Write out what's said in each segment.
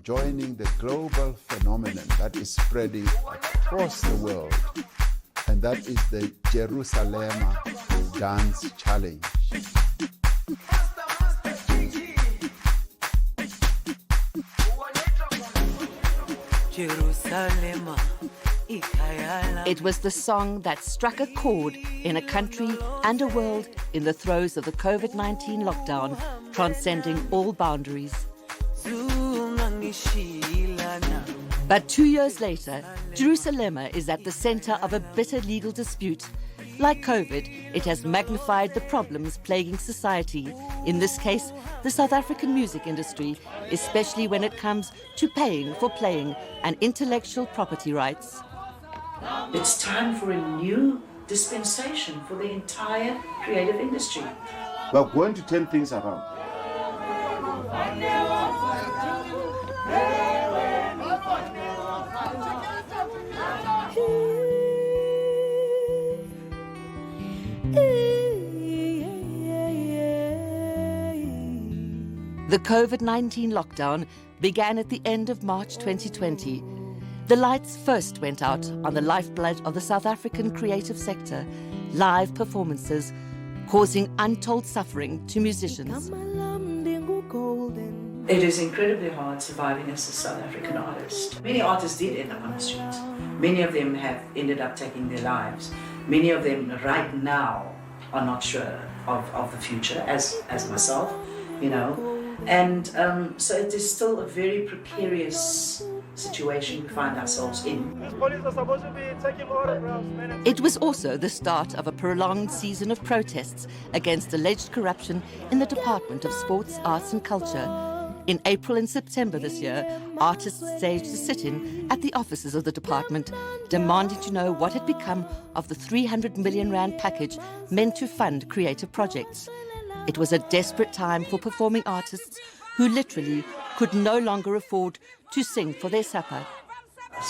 joining the global phenomenon that is spreading across the world, and that is the Jerusalem Dance Challenge. It was the song that struck a chord in a country and a world in the throes of the COVID-19 lockdown, transcending all boundaries. But 2 years later, Jerusalem is at the center of a bitter legal dispute. Like COVID, it has magnified the problems plaguing society, in this case, the South African music industry, especially when it comes to paying for playing and intellectual property rights. It's time for a new dispensation for the entire creative industry. We're going to turn things around. The COVID-19 lockdown began at the end of March 2020. The lights first went out on the lifeblood of the South African creative sector, live performances, causing untold suffering to musicians. It is incredibly hard surviving as a South African artist. Many artists did end up on the streets. Many of them have ended up taking their lives. Many of them right now are not sure of the future, as myself, you know. And so it is still a very precarious situation we find ourselves in. It was also the start of a prolonged season of protests against alleged corruption in the Department of Sports, Arts and Culture. In April and September this year, artists staged a sit-in at the offices of the department, demanding to know what had become of the 300 million rand package meant to fund creative projects. It was a desperate time for performing artists who literally could no longer afford to sing for their supper.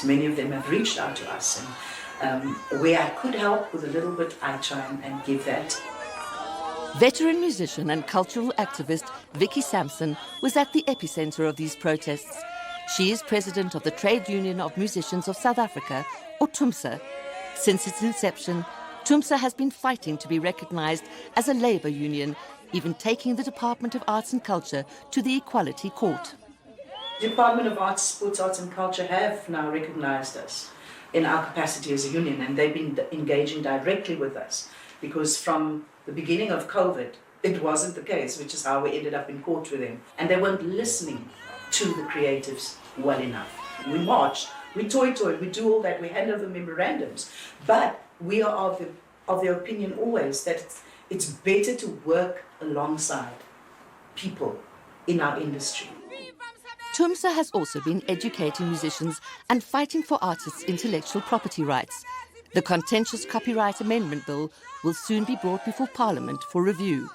Many of them have reached out to us, and where I could help with a little bit, I try and give that. Veteran musician and cultural activist Vicky Sampson was at the epicenter of these protests. She is president of the Trade Union of Musicians of South Africa, or TUMSA. Since its inception, TUMSA has been fighting to be recognized as a labor union, even taking the Department of Arts and Culture to the Equality Court. The Department of Arts, Sports, Arts and Culture have now recognized us in our capacity as a union, and they've been engaging directly with us, because from the beginning of COVID, it wasn't the case, which is how we ended up in court with them. And they weren't listening to the creatives well enough. We marched, we toyed, we do all that, we hand over memorandums, but we are of the opinion always that it's better to work alongside people in our industry. TUMSA has also been educating musicians and fighting for artists' intellectual property rights. The contentious Copyright Amendment Bill will soon be brought before Parliament for review.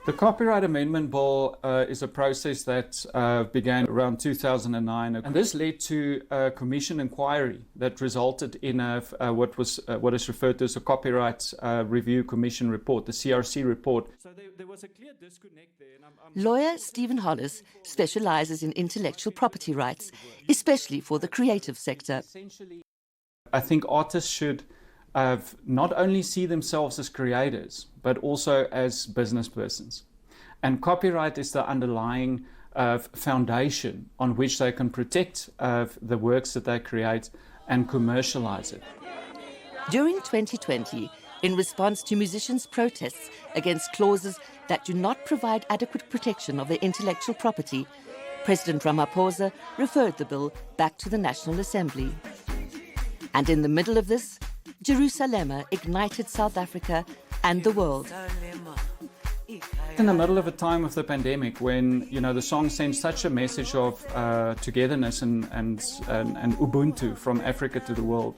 The Copyright Amendment Bill is a process that began around 2009, and this led to a commission inquiry that resulted in what is referred to as a Copyright Review Commission report, the CRC report. So there was a clear disconnect there. Lawyer Stephen Hollis specializes in intellectual property rights, especially for the creative sector. I think artists should not only see themselves as creators, but also as business persons. And copyright is the underlying foundation on which they can protect the works that they create and commercialize it. During 2020, in response to musicians' protests against clauses that do not provide adequate protection of their intellectual property, President Ramaphosa referred the bill back to the National Assembly. And in the middle of this, Jerusalem ignited South Africa and the world. In the middle of a time of the pandemic, when the song sends such a message of togetherness and Ubuntu from Africa to the world.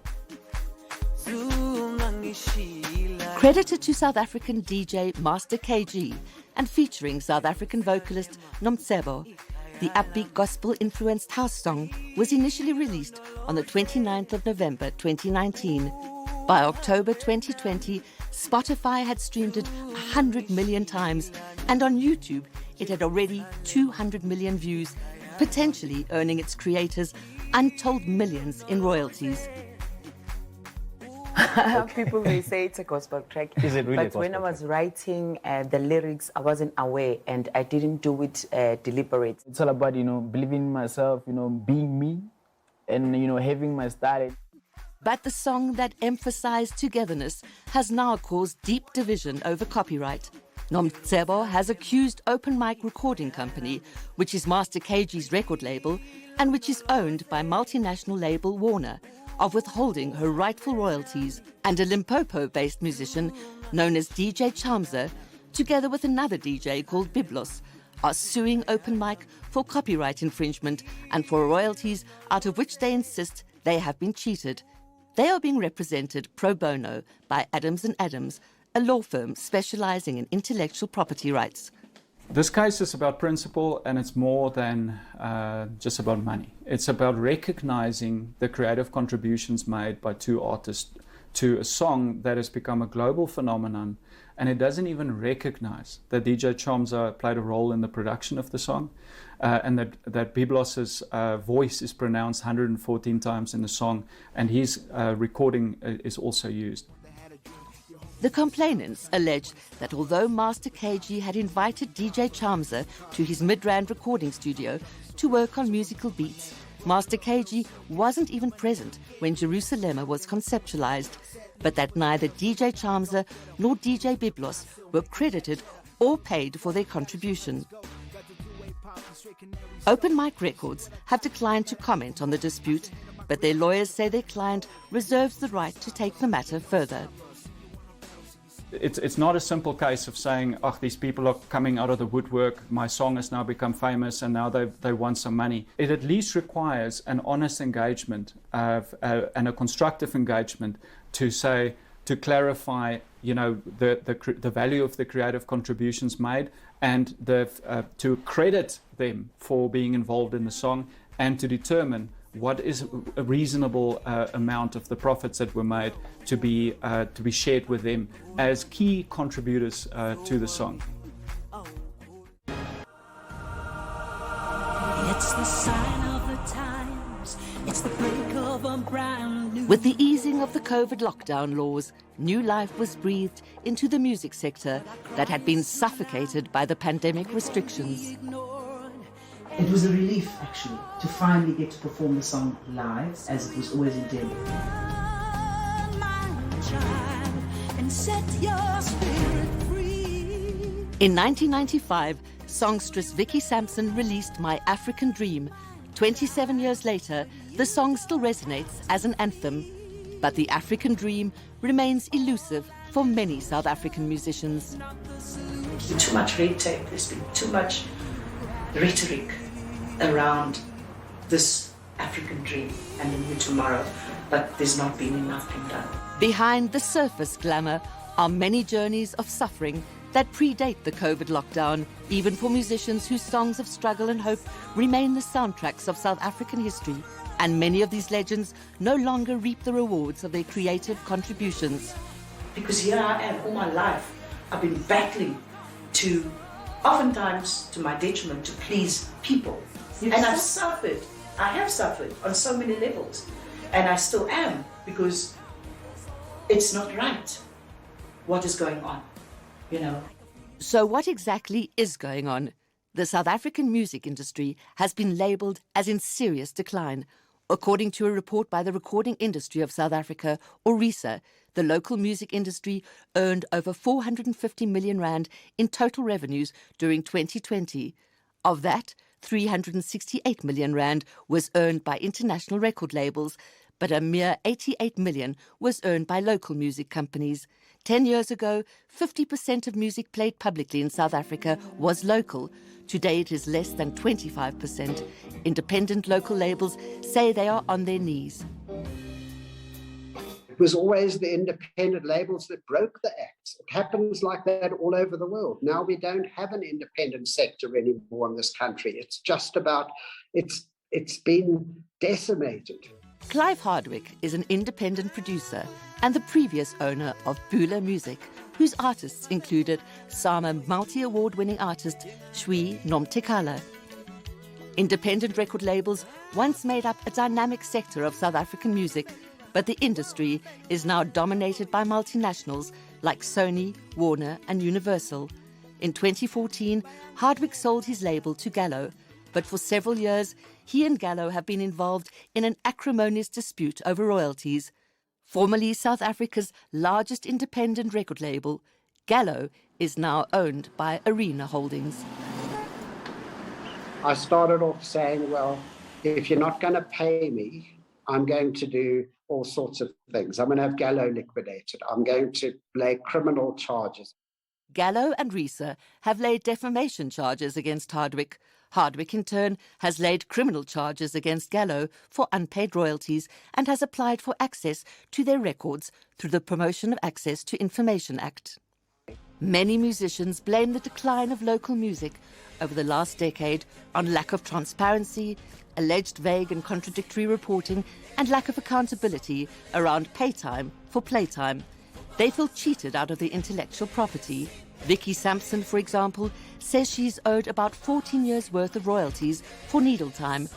Credited to South African DJ Master KG and featuring South African vocalist Nomcebo, the upbeat gospel-influenced house song was initially released on the 29th of November 2019. By October 2020, Spotify had streamed it 100 million times, and on YouTube it had already 200 million views, potentially earning its creators untold millions in royalties. People may say it's a gospel track. Is it really a But gospel when I was writing the lyrics, I wasn't aware and I didn't do it deliberate. It's all about, believing in myself, being me and, having my style. But the song that emphasized togetherness has now caused deep division over copyright. Nomtsebo has accused Open Mic Recording Company, which is Master KG's record label and which is owned by multinational label Warner, of withholding her rightful royalties. And a Limpopo-based musician known as DJ Chamza, together with another DJ called Biblos, are suing Open Mic for copyright infringement and for royalties out of which they insist they have been cheated. They are being represented pro bono by Adams & Adams, a law firm specializing in intellectual property rights. This case is about principle, and it's more than just about money. It's about recognizing the creative contributions made by two artists to a song that has become a global phenomenon, and it doesn't even recognize that DJ Chamza played a role in the production of the song, and that Biblos's voice is pronounced 114 times in the song, and his recording is also used. The complainants allege that although Master KG had invited DJ Chamza to his Midrand recording studio to work on musical beats, Master KG wasn't even present when Jerusalema was conceptualized, but that neither DJ Chamza nor DJ Biblos were credited or paid for their contribution. Open Mic Records have declined to comment on the dispute, but their lawyers say their client reserves the right to take the matter further. It's not a simple case of saying, oh, these people are coming out of the woodwork, my song has now become famous and now they want some money. It at least requires an honest engagement and a constructive engagement to say, to clarify, the value of the creative contributions made and to credit them for being involved in the song and to determine what is a reasonable amount of the profits that were made to be shared with them as key contributors to the song. It's the sign of the times. It's the break of a brand new. With the easing of the COVID lockdown laws, new life was breathed into the music sector that had been suffocated by the pandemic restrictions. It was a relief, actually, to finally get to perform the song live, as it was always intended. And set your spirit free. In 1995, songstress Vicky Sampson released My African Dream. 27 years later, the song still resonates as an anthem, but the African dream remains elusive for many South African musicians. There's been too much red tape, there's been too much rhetoric around this African dream and the new tomorrow, but there's not been enough being done. Behind the surface glamour are many journeys of suffering that predate the COVID lockdown, even for musicians whose songs of struggle and hope remain the soundtracks of South African history. And many of these legends no longer reap the rewards of their creative contributions. Because here I am, all my life, I've been battling to, oftentimes to my detriment, to please people. And I've suffered. I have suffered on so many levels. And I still am, because it's not right what is going on, So what exactly is going on? The South African music industry has been labelled as in serious decline. According to a report by the Recording Industry of South Africa, or RISA, the local music industry earned over 450 million rand in total revenues during 2020. Of that, 368 million rand was earned by international record labels, but a mere 88 million was earned by local music companies. 10 years ago, 50% of music played publicly in South Africa was local. Today it is less than 25%. Independent local labels say they are on their knees. It was always the independent labels that broke the acts. It happens like that all over the world. Now we don't have an independent sector anymore in this country. It's just about, it's been decimated. Clive Hardwick is an independent producer and the previous owner of Bula Music, whose artists included Sama multi-award-winning artist Shwi Nomtekala. Independent record labels once made up a dynamic sector of South African music, but the industry is now dominated by multinationals like Sony, Warner and Universal. In 2014, Hardwick sold his label to Gallo, but for several years, he and Gallo have been involved in an acrimonious dispute over royalties. Formerly South Africa's largest independent record label, Gallo is now owned by Arena Holdings. I started off saying, well, if you're not going to pay me, I'm going to do all sorts of things. I'm going to have Gallo liquidated. I'm going to lay criminal charges. Gallo and Risa have laid defamation charges against Hardwick. Hardwick, in turn, has laid criminal charges against Gallo for unpaid royalties and has applied for access to their records through the Promotion of Access to Information Act. Many musicians blame the decline of local music over the last decade on lack of transparency, alleged vague and contradictory reporting, and lack of accountability around pay time for playtime. They feel cheated out of their intellectual property. Vicky Sampson, for example, says she's owed about 14 years' worth of royalties for Needle Time.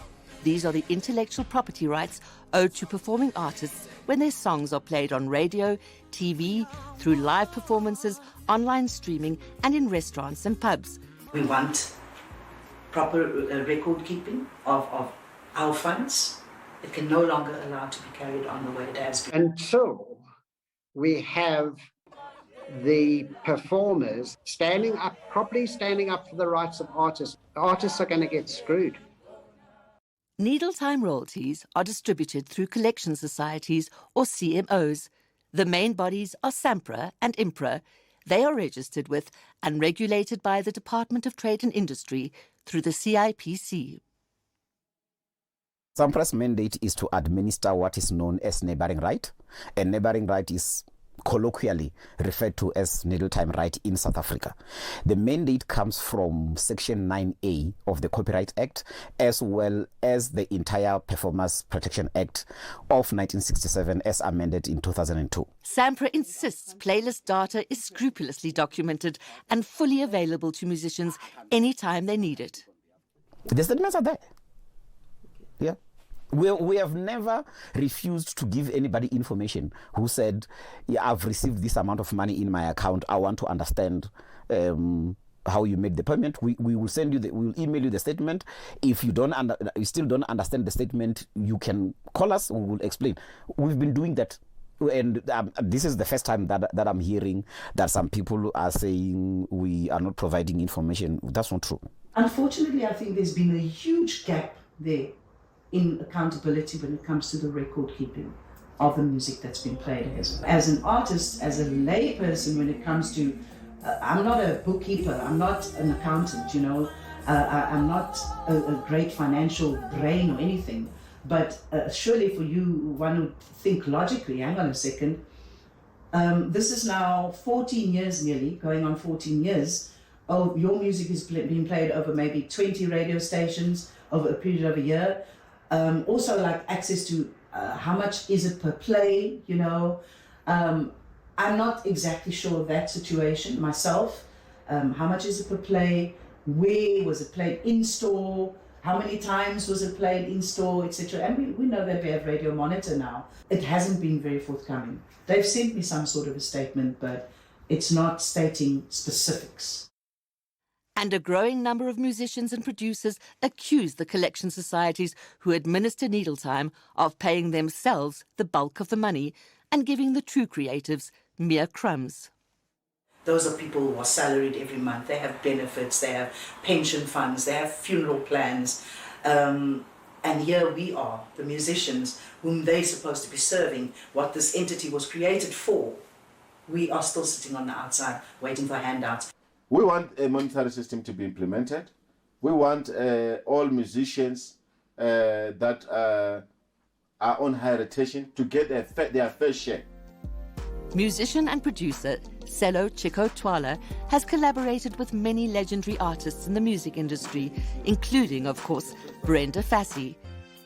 These are the intellectual property rights owed to performing artists when their songs are played on radio, TV, through live performances, online streaming, and in restaurants and pubs. We want proper record keeping of our funds. It can no longer allow to be carried on the way it has been. Until we have the performers properly standing up for the rights of artists, artists are going to get screwed. Needle Time royalties are distributed through collection societies or CMOs. The main bodies are SAMPRA and IMPRA. They are registered with and regulated by the Department of Trade and Industry through the CIPC. SAMPRA's mandate is to administer what is known as neighbouring right, and neighbouring right is colloquially referred to as Needle Time right in South Africa. The mandate comes from Section 9A of the Copyright Act, as well as the entire Performers Protection Act of 1967 as amended in 2002. SAMPRA insists playlist data is scrupulously documented and fully available to musicians anytime they need it. The statements are there. Yeah. We have never refused to give anybody information who said, yeah, I've received this amount of money in my account. I want to understand how you made the payment. We will send you, we will email you the statement. If you you still don't understand the statement, you can call us. We will explain. We've been doing that. And this is the first time that I'm hearing that some people are saying we are not providing information. That's not true. Unfortunately, I think there's been a huge gap there in accountability when it comes to the record keeping of the music that's been played. As an artist, as a lay person, when it comes to, I'm not a bookkeeper, I'm not an accountant, I'm not a great financial brain or anything, but surely for you, one would think logically, hang on a second, this is now 14 years nearly, going on 14 years, your music is being played over maybe 20 radio stations over a period of a year. Also, like access to how much is it per play, I'm not exactly sure of that situation myself. How much is it per play? Where was it played in store? How many times was it played in store, etc. And we know that we have Radio Monitor now. It hasn't been very forthcoming. They've sent me some sort of a statement, but it's not stating specifics. And a growing number of musicians and producers accuse the collection societies who administer Needle Time of paying themselves the bulk of the money and giving the true creatives mere crumbs. Those are people who are salaried every month. They have benefits, they have pension funds, they have funeral plans. And here we are, the musicians, whom they're supposed to be serving, what this entity was created for. We are still sitting on the outside, waiting for handouts. We want a monetary system to be implemented. We want all musicians that are on higher rotation to get their fair share. Musician and producer Selo Chico Twala has collaborated with many legendary artists in the music industry, including, of course, Brenda Fassie.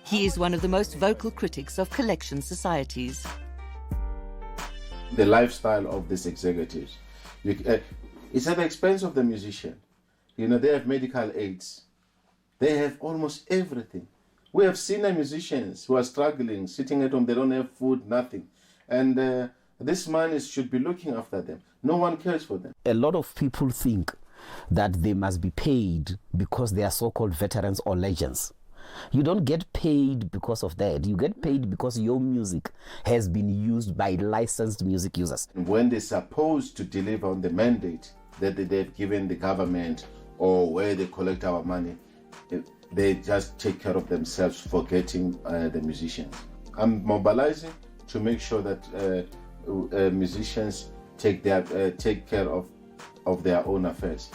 He is one of the most vocal critics of collection societies. The lifestyle of these executives. It's at the expense of the musician. They have medical aids. They have almost everything. We have senior musicians who are struggling, sitting at home, they don't have food, nothing. And this money should be looking after them. No one cares for them. A lot of people think that they must be paid because they are so-called veterans or legends. You don't get paid because of that. You get paid because your music has been used by licensed music users. When they're supposed to deliver on the mandate that they've given the government or where they collect our money, they just take care of themselves, forgetting the musicians. I'm mobilizing to make sure that musicians take care of their own affairs.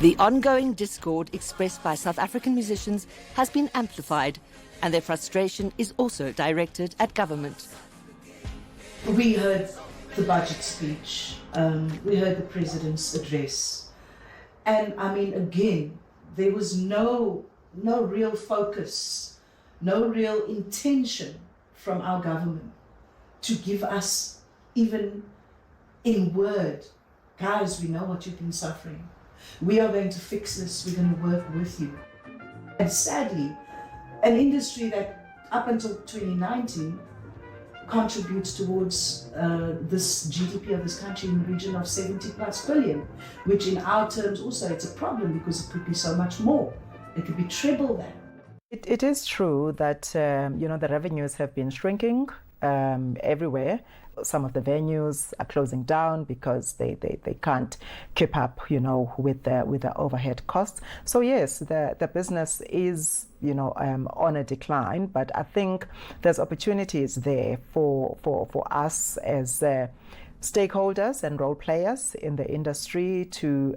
The ongoing discord expressed by South African musicians has been amplified, and their frustration is also directed at government. We heard the budget speech, we heard the president's address, and I mean, again, there was no real focus, no real intention from our government to give us, even in word, guys, we know what you've been suffering. We are going to fix this, we're going to work with you. And sadly, an industry that up until 2019 contributes towards this GDP of this country in the region of 70+ billion, which in our terms also it's a problem because it could be so much more. It could be triple that. It is true that the revenues have been shrinking everywhere. Some of the venues are closing down because they can't keep up, with the overhead costs. So yes, the business is, on a decline, but I think there's opportunities there for us as stakeholders and role players in the industry to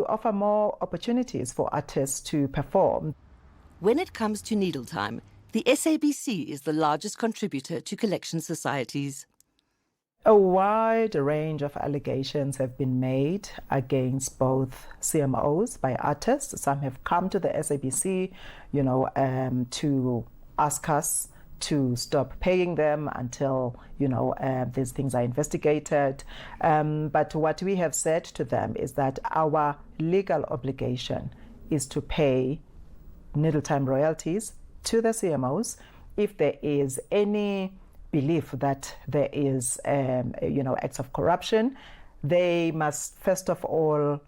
offer more opportunities for artists to perform. When it comes to needle time, the SABC is the largest contributor to collection societies. A wide range of allegations have been made against both CMOs by artists. Some have come to the SABC, to ask us to stop paying them until, these things are investigated. But what we have said to them is that our legal obligation is to pay needle time royalties to the CMOs if there is any belief that there is, acts of corruption. They must first of all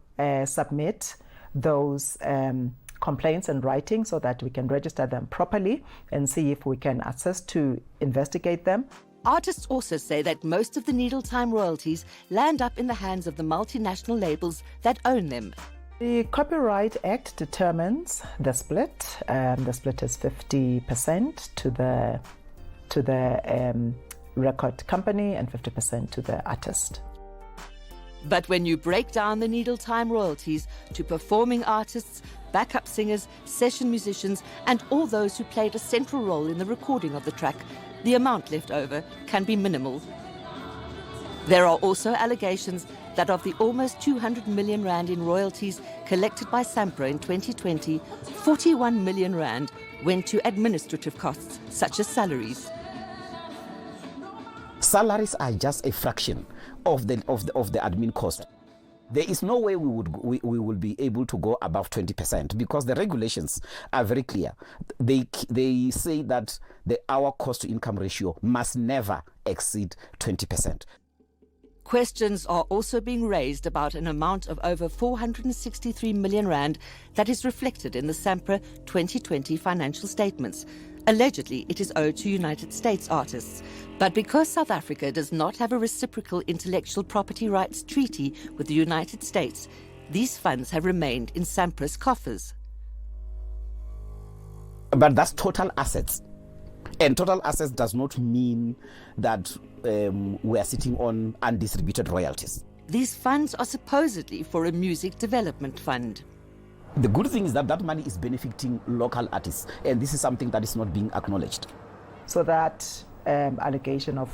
submit those complaints in writing so that we can register them properly and see if we can assist to investigate them. Artists also say that most of the needle time royalties land up in the hands of the multinational labels that own them. The Copyright Act determines the split. The split is 50% to the record company and 50% to the artist. But when you break down the needle time royalties to performing artists, backup singers, session musicians, and all those who played a central role in the recording of the track, the amount left over can be minimal. There are also allegations that of the almost 200 million rand in royalties collected by SAMPRA in 2020, 41 million rand went to administrative costs, such as salaries. Salaries are just a fraction of the admin cost. There is no way we will be able to go above 20% because the regulations are very clear. They say that our cost to income ratio must never exceed 20%. Questions are also being raised about an amount of over 463 million rand that is reflected in the SAMPRA 2020 financial statements. Allegedly, it is owed to United States artists. But because South Africa does not have a reciprocal intellectual property rights treaty with the United States, these funds have remained in SAMPRA's coffers. But that's total assets. And total assets does not mean that we are sitting on undistributed royalties. These funds are supposedly for a music development fund. The good thing is that that money is benefiting local artists, and this is something that is not being acknowledged. So that allegation of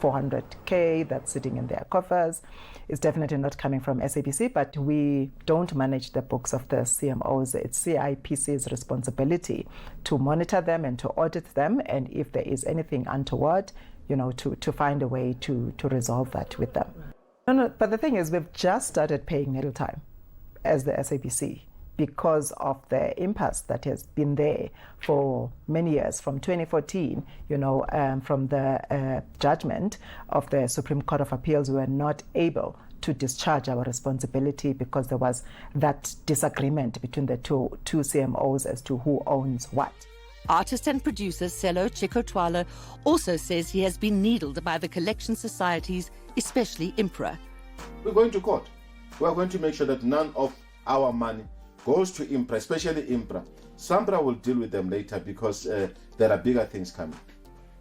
400K that's sitting in their coffers. It's definitely not coming from SABC, but we don't manage the books of the CMOs. It's CIPC's responsibility to monitor them and to audit them, and if there is anything untoward, to find a way to resolve that with them. No, but the thing is, we've just started paying middle time as the SABC because of the impasse that has been there for many years, from 2014, from the judgment of the Supreme Court of Appeals. We were not able to discharge our responsibility because there was that disagreement between the two CMOs as to who owns what. Artist and producer Selo Chikotwala also says he has been needled by the collection societies, especially IMPRA. We're going to court. We're going to make sure that none of our money goes to IMPRA, especially IMPRA. SAMPRA will deal with them later because there are bigger things coming.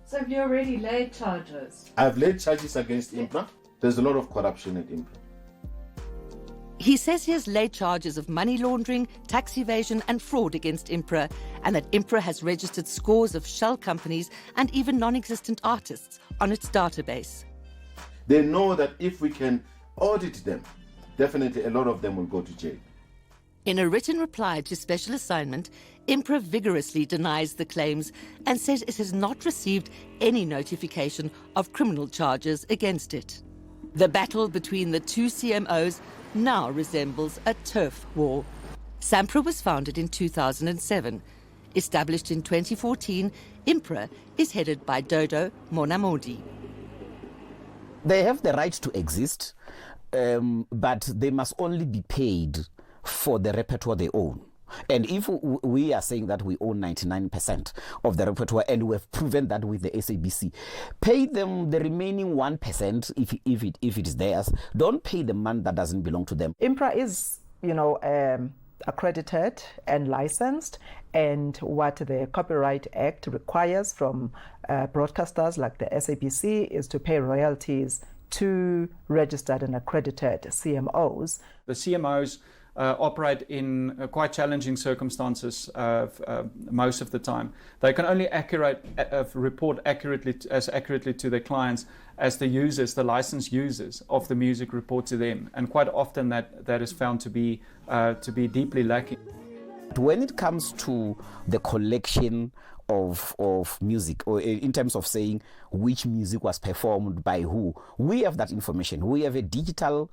So have you already laid charges? I've laid charges against IMPRA. There's a lot of corruption at IMPRA. He says he has laid charges of money laundering, tax evasion and fraud against IMPRA, and that IMPRA has registered scores of shell companies and even non-existent artists on its database. They know that if we can audit them, definitely a lot of them will go to jail. In a written reply to special assignment, IMPRA vigorously denies the claims and says it has not received any notification of criminal charges against it. The battle between the two CMOs now resembles a turf war. SAMPRA was founded in 2007. Established in 2014, IMPRA is headed by Dodo Monamodi. They have the right to exist, but they must only be paid for the repertoire they own. And if we are saying that we own 99% of the repertoire, and we have proven that with the SABC, pay them the remaining 1% if it is theirs. Don't pay the money that doesn't belong to them. IMPRA is, accredited and licensed, and what the Copyright Act requires from broadcasters like the SABC is to pay royalties to registered and accredited CMOs. The CMOs operate in quite challenging circumstances most of the time. They can only report accurately to their clients as the users, the licensed users of the music report to them, and quite often that is found to be deeply lacking. When it comes to the collection of music, or in terms of saying which music was performed by who, we have that information. We have a digital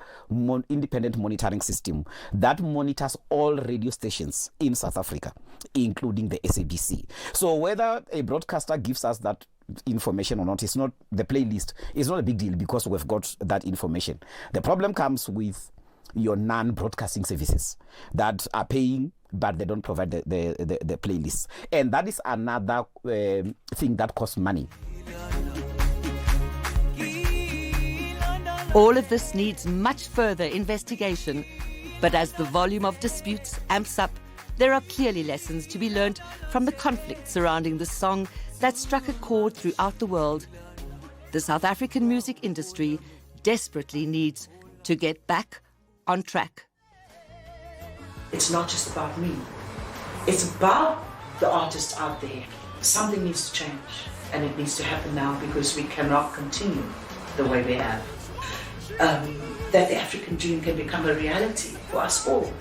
independent monitoring system that monitors all radio stations in South Africa, including the SABC. So whether a broadcaster gives us that information or not, it's not the playlist. It's not a big deal because we've got that information. The problem comes with your non-broadcasting services that are paying, but they don't provide the playlists. And that is another thing that costs money. All of this needs much further investigation, but as the volume of disputes amps up, there are clearly lessons to be learned from the conflict surrounding the song that struck a chord throughout the world. The South African music industry desperately needs to get back on track. It's not just about me. It's about the artists out there. Something needs to change, and it needs to happen now because we cannot continue the way we have. That the African dream can become a reality for us all.